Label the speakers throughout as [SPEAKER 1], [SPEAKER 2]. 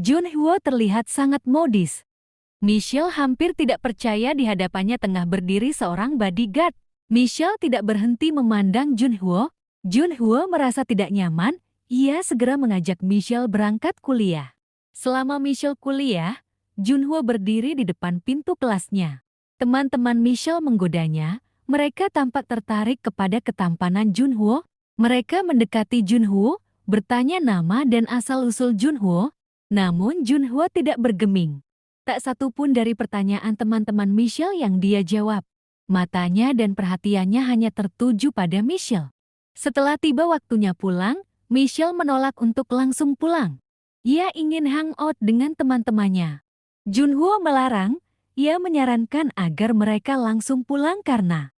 [SPEAKER 1] Junhyo terlihat sangat modis. Michelle hampir tidak percaya di hadapannya tengah berdiri seorang bodyguard. Michelle tidak berhenti memandang Junhyo. Junhyo merasa tidak nyaman. Ia segera mengajak Michelle berangkat kuliah. Selama Michelle kuliah, Junhyo berdiri di depan pintu kelasnya. Teman-teman Michelle menggodanya. Mereka tampak tertarik kepada ketampanan Junhyo. Mereka mendekati Junhyo, bertanya nama dan asal-usul Junhyo. Namun Junhyo tidak bergeming. Tak satu pun dari pertanyaan teman-teman Michelle yang dia jawab. Matanya dan perhatiannya hanya tertuju pada Michelle. Setelah tiba waktunya pulang, Michelle menolak untuk langsung pulang. Ia ingin hangout dengan teman-temannya. Junhyo melarang. Ia menyarankan agar mereka langsung pulang karena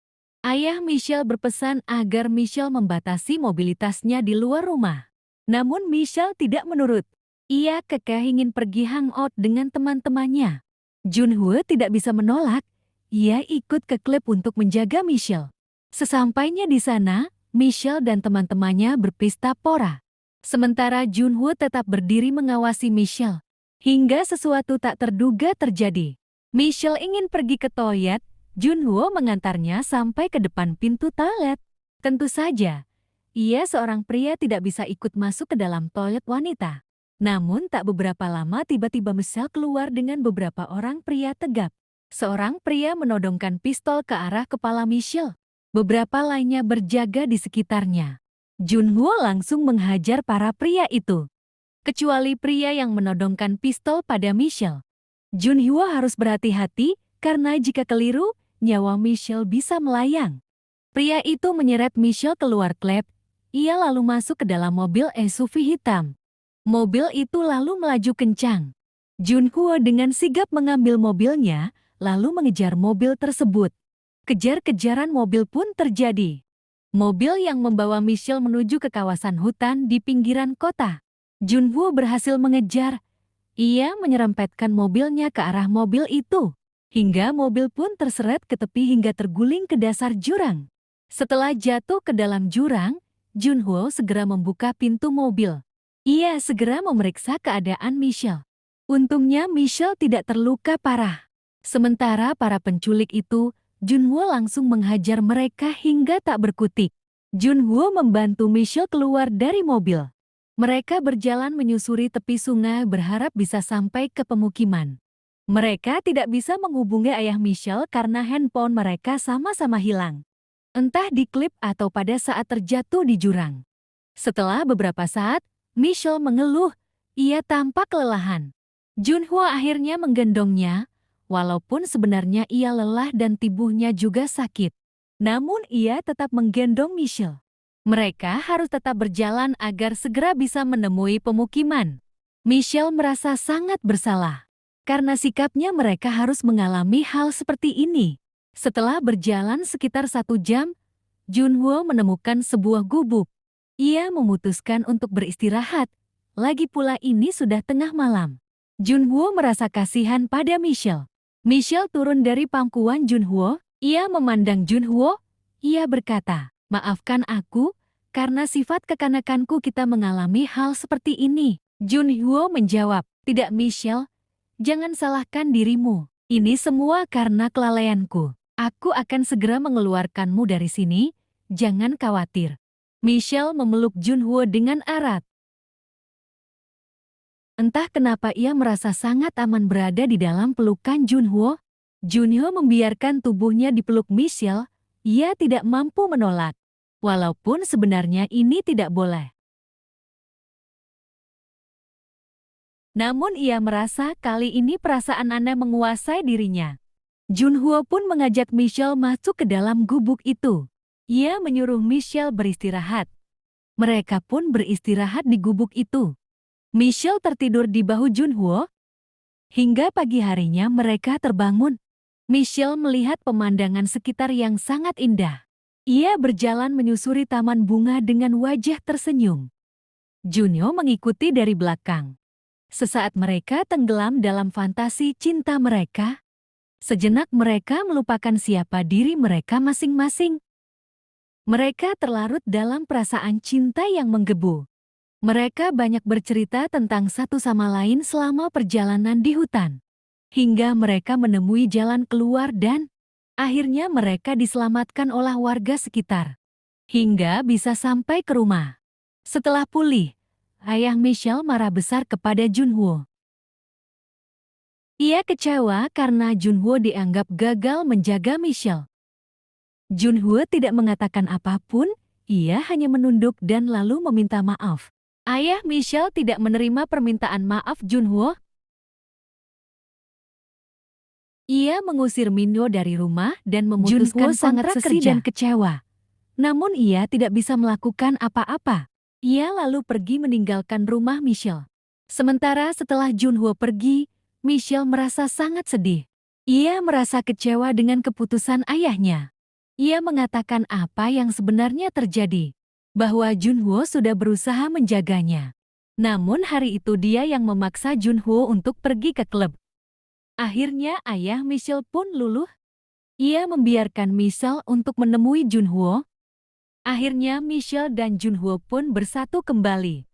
[SPEAKER 1] ayah Michelle berpesan agar Michelle membatasi mobilitasnya di luar rumah. Namun Michelle tidak menurut. Ia kekeh ingin pergi hangout dengan teman-temannya. Junhyo tidak bisa menolak. Ia ikut ke klub untuk menjaga Michelle. Sesampainya di sana, Michelle dan teman-temannya berpesta pora. Sementara Junhyo tetap berdiri mengawasi Michelle. Hingga sesuatu tak terduga terjadi. Michelle ingin pergi ke toilet. Junhyo mengantarnya sampai ke depan pintu toilet. Tentu saja, ia seorang pria tidak bisa ikut masuk ke dalam toilet wanita. Namun tak beberapa lama tiba-tiba Michelle keluar dengan beberapa orang pria tegap. Seorang pria menodongkan pistol ke arah kepala Michelle. Beberapa lainnya berjaga di sekitarnya. Junhyo langsung menghajar para pria itu. Kecuali pria yang menodongkan pistol pada Michelle. Junhyo harus berhati-hati karena jika keliru, nyawa Michelle bisa melayang. Pria itu menyeret Michelle keluar klub. Ia lalu masuk ke dalam mobil SUV hitam. Mobil itu lalu melaju kencang. Junhyo dengan sigap mengambil mobilnya, lalu mengejar mobil tersebut. Kejar-kejaran mobil pun terjadi. Mobil yang membawa Michelle menuju ke kawasan hutan di pinggiran kota. Junhyo berhasil mengejar. Ia menyerempetkan mobilnya ke arah mobil itu. Hingga mobil pun terseret ke tepi hingga terguling ke dasar jurang. Setelah jatuh ke dalam jurang, Junhyo segera membuka pintu mobil. Ia segera memeriksa keadaan Michelle. Untungnya Michelle tidak terluka parah. Sementara para penculik itu, Junhyo langsung menghajar mereka hingga tak berkutik. Junhyo membantu Michelle keluar dari mobil. Mereka berjalan menyusuri tepi sungai berharap bisa sampai ke pemukiman. Mereka tidak bisa menghubungi ayah Michelle karena handphone mereka sama-sama hilang. Entah di klip atau pada saat terjatuh di jurang. Setelah beberapa saat, Michelle mengeluh. Ia tampak kelelahan. Junhyo akhirnya menggendongnya, walaupun sebenarnya ia lelah dan tubuhnya juga sakit. Namun ia tetap menggendong Michelle. Mereka harus tetap berjalan agar segera bisa menemui pemukiman. Michelle merasa sangat bersalah. Karena sikapnya mereka harus mengalami hal seperti ini. Setelah berjalan sekitar 1 jam, Junhyo menemukan sebuah gubuk. Ia memutuskan untuk beristirahat. Lagi pula ini sudah tengah malam. Junhyo merasa kasihan pada Michelle. Michelle turun dari pangkuan Junhyo. Ia memandang Junhyo. Ia berkata, "Maafkan aku, karena sifat kekanakanku kita mengalami hal seperti ini." Junhyo menjawab, "Tidak Michelle, jangan salahkan dirimu. Ini semua karena kelalaianku. Aku akan segera mengeluarkanmu dari sini, jangan khawatir." Michelle memeluk Junhyo dengan erat. Entah kenapa ia merasa sangat aman berada di dalam pelukan Junhyo. Junhyo membiarkan tubuhnya dipeluk Michelle. Ia tidak mampu menolak. Walaupun sebenarnya ini tidak boleh. Namun ia merasa kali ini perasaan aneh menguasai dirinya. Junhyo pun mengajak Michelle masuk ke dalam gubuk itu. Ia menyuruh Michelle beristirahat. Mereka pun beristirahat di gubuk itu. Michelle tertidur di bahu Junhyo. Hingga pagi harinya mereka terbangun. Michelle melihat pemandangan sekitar yang sangat indah. Ia berjalan menyusuri taman bunga dengan wajah tersenyum. Junhyo mengikuti dari belakang. Sesaat mereka tenggelam dalam fantasi cinta mereka. Sejenak mereka melupakan siapa diri mereka masing-masing. Mereka terlarut dalam perasaan cinta yang menggebu. Mereka banyak bercerita tentang satu sama lain selama perjalanan di hutan. Hingga mereka menemui jalan keluar dan akhirnya mereka diselamatkan oleh warga sekitar. Hingga bisa sampai ke rumah. Setelah pulih, ayah Michelle marah besar kepada Junho. Ia kecewa karena Junho dianggap gagal menjaga Michelle. Junho tidak mengatakan apapun, ia hanya menunduk dan lalu meminta maaf. Ayah Michelle tidak menerima permintaan maaf Junho. Ia mengusir Minho dari rumah dan memutuskan sangat sedih dan kecewa. Namun ia tidak bisa melakukan apa-apa. Ia lalu pergi meninggalkan rumah Michelle. Sementara setelah Junho pergi, Michelle merasa sangat sedih. Ia merasa kecewa dengan keputusan ayahnya. Ia mengatakan apa yang sebenarnya terjadi, bahwa Junho sudah berusaha menjaganya. Namun hari itu dia yang memaksa Junho untuk pergi ke klub. Akhirnya ayah Michelle pun luluh. Ia membiarkan Michelle untuk menemui Junho. Akhirnya Michelle dan Junho pun bersatu kembali.